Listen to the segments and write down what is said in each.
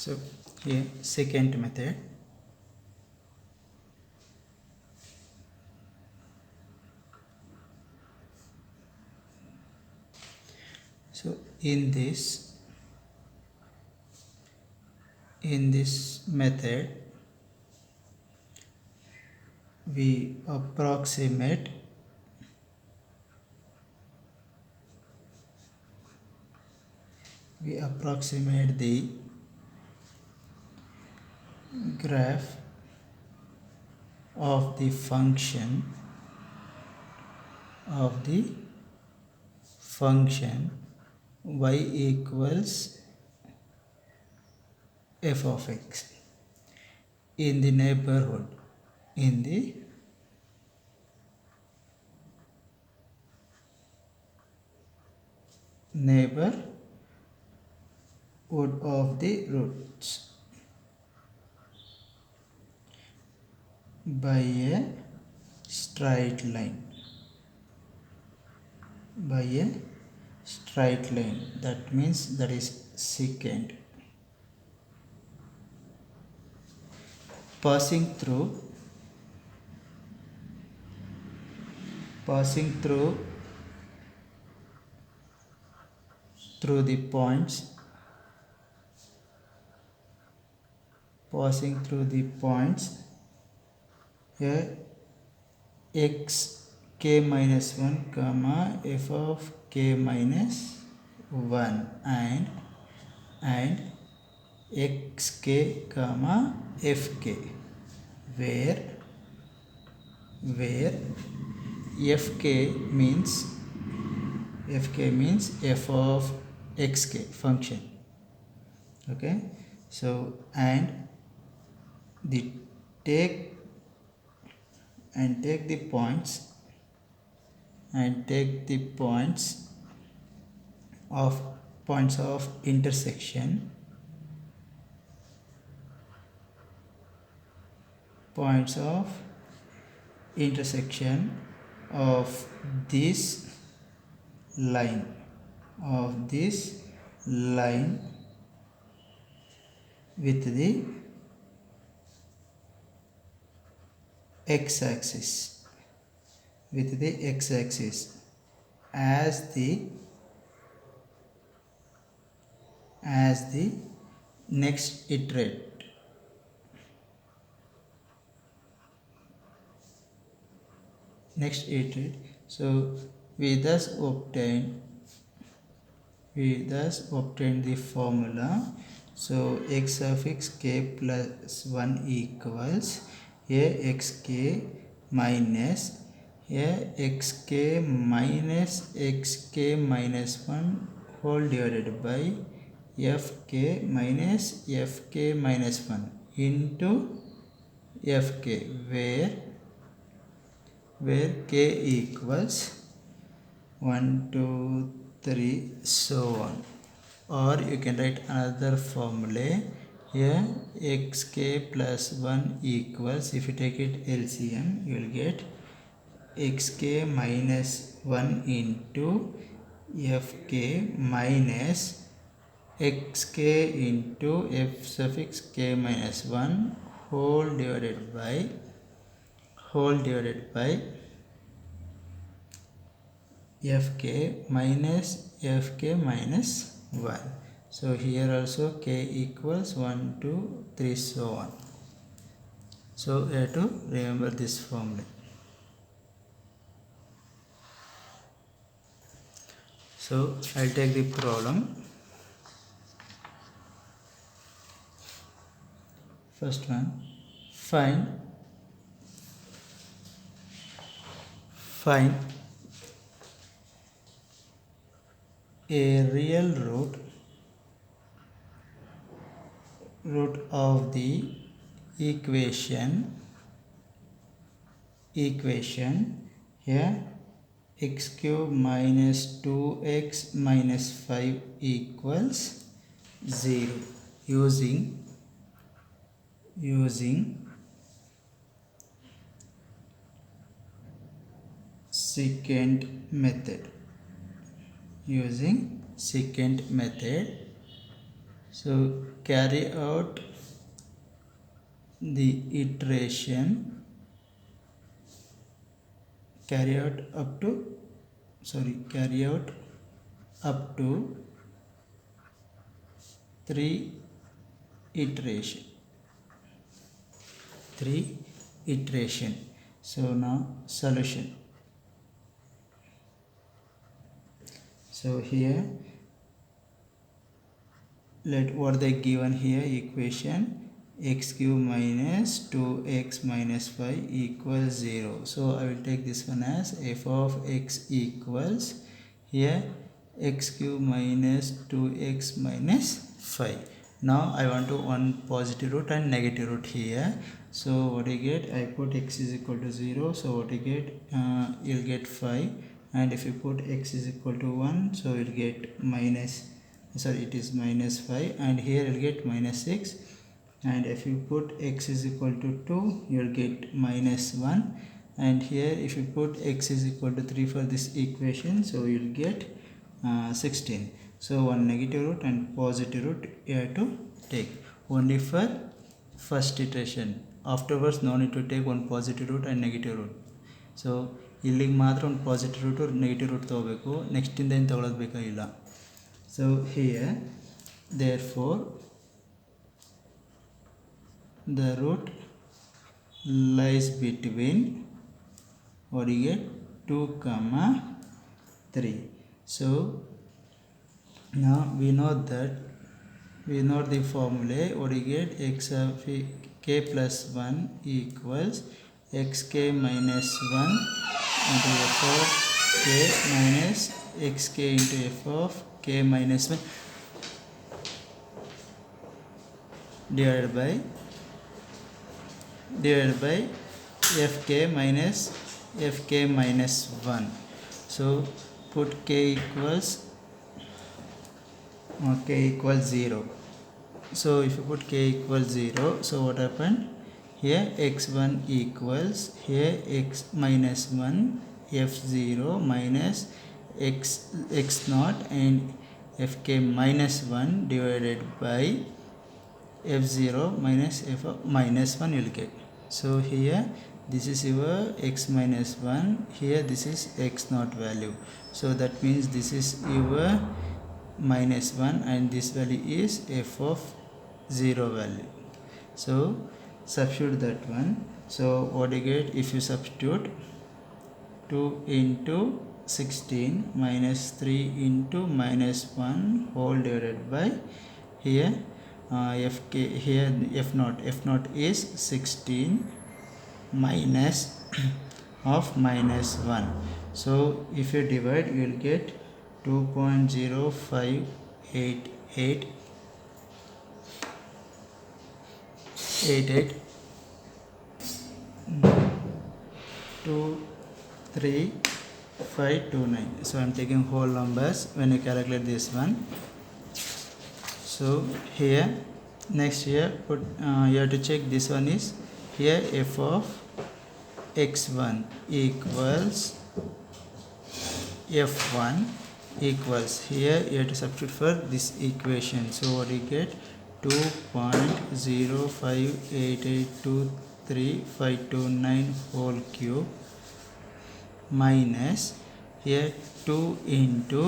So here second method. So in this method we approximate the graph of the function y equals f of x in the neighborhood of the roots by a straight line. That means that is secant. Passing through the points here x k minus 1 comma f of k minus 1 and xk comma fk, where fk means f of xk function. Okay, so and take the points of intersection of this line with the x-axis as the next iterate. So we thus obtain the formula. So x suffix k plus 1 equals a xk minus xk minus 1 whole divided by fk minus 1 into fk, where k equals 1 2 3 so on. Or you can write another formula here, xk plus 1 equals, if you take it LCM, you will get xk minus 1 into fk minus xk into f suffix k minus 1 whole divided by fk minus 1. So here also k equals 1 2 3 so on. So you have to remember this formula. So I'll take the problem. First one, find a real root of the equation here x cube minus 2x minus 5 equals 0 using secant method. So carry out the iteration, carry out up to 3 iteration. So now solution. So here let what they given here equation, x cube minus 2x minus 5 equals 0. So I will take this one as f of x equals here x cube minus 2x minus 5. Now I want to one positive root and negative root here. So what you get, I put x is equal to 0, so what you get, you'll get 5, and if you put x is equal to 1, so you'll get it is minus 5, and here you'll get minus 6, and if you put x is equal to 2, you'll get minus 1, and here if you put x is equal to 3 for this equation, so you'll get 16. So one negative root and positive root you have to take only for first iteration. Afterwards no need to take one positive root and negative root. So ಇಲ್ಲಿಗೆ ಮಾತ್ರ ಒಂದು positive route negative root ತೊಗೋಬೇಕು, ನೆಕ್ಸ್ಟಿಂದ ಏನು ತೊಗೊಳೋದು ಬೇಕಾಗಿಲ್ಲ. So here therefore the root lies between what you get 2, 3. So now we know the formula, what you get, x of k plus 1 equals xk minus 1 into f of k minus xk into f of k minus 1 divided by fk minus 1. So put k equals 0. So if you put k equals 0, so what happened here, x1 equals here x minus 1 f0 minus x0 and fk minus 1 divided by f0 minus f of minus 1 you will get. So here this is your x minus 1, here this is x0 value, so that means this is your minus 1 and this value is f of 0 value. So substitute that one. So what you get, if you substitute 2 into 16 minus 3 into minus 1 whole divided by here fk, here f0 is 16 minus of minus 1. So if you divide, you will get 2.0588 23529. So I am taking whole numbers when you calculate this one. So here next here put you have to check this one is here f of x1 equals f1 equals, here you have to substitute for this equation. So what do you get, 2.058823529 whole cube minus here 2 into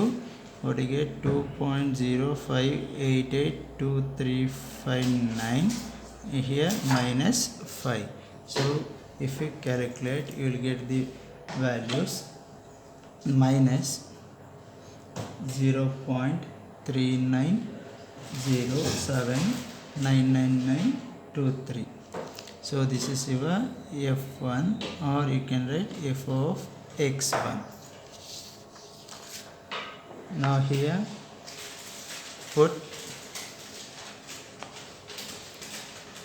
what do you get, 2.058823529 here minus 5. So if you calculate, you will get the values minus 0.390799923. So this is your f1, or you can write f of x1. Now here put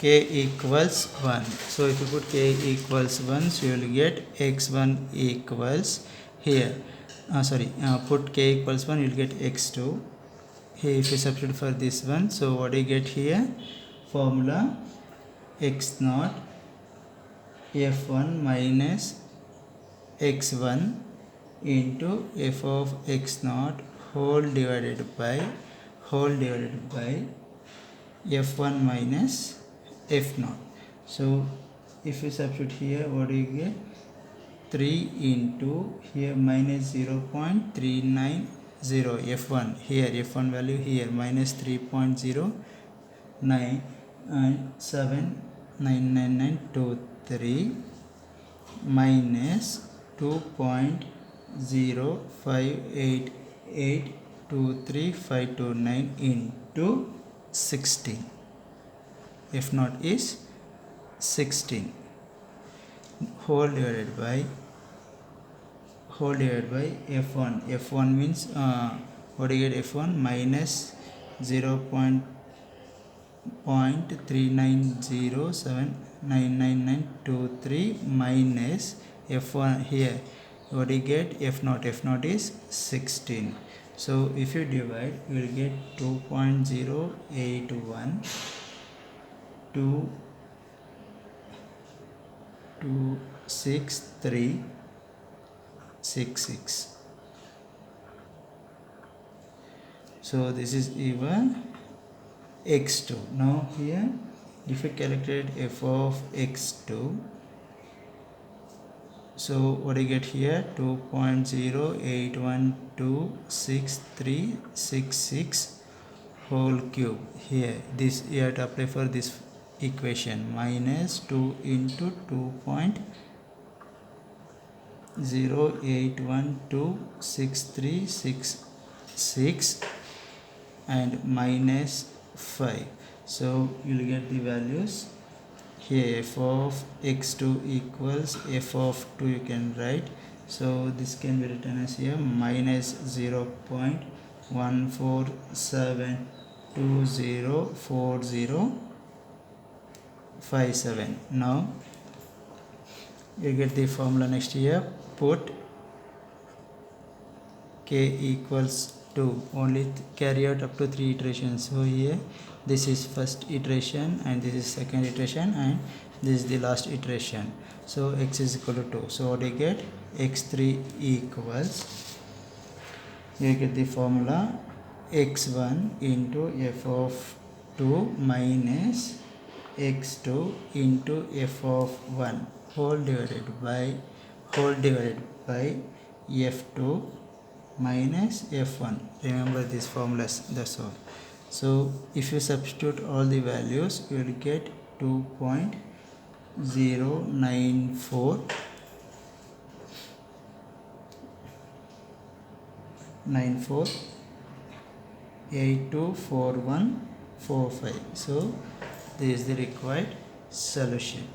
k equals 1. So if you put k equals 1, so you will get x1 equals here put k equals 1, you will get x2. Here if you substitute for this one, so what do you get here, formula x0 f1 minus x1 into f of x0 whole divided by f1 minus f0. So if you substitute here, what do you get? 3 into here minus 0.390 f1, here f1 value here minus 3.09 and 7999923 minus 2.05882359 into 16. f0 is 16 whole divided by f1. f1 means what do you get? f1 minus 0.3907999923 minus f1 here, what do you get? f0. f0 is 16. So if you divide, you will get 2.081 to 26366. So this is even x2. Now here if you calculate f of x2, so what do you get here? 2.0812636 whole cube. Here this you have to apply for this equation, minus 2 into 2.0812636 and minus 5. So you will get the values here. F of x2 equals f of 2 you can write. So this can be written as here minus 0.1472404057. Now you get the formula next here. Put k equals 2, only carry out up to 3 iterations. So here this is first iteration and this is second iteration and this is the last iteration. So x is equal to 2. So what do you get? x3 equals, you get the formula x1 into f of 2 minus x2 into f of 1 whole divided by f2 minus f1. Remember these formulas, that's all. So if you substitute all the values, you will get 2.094824145. So this is the required solution.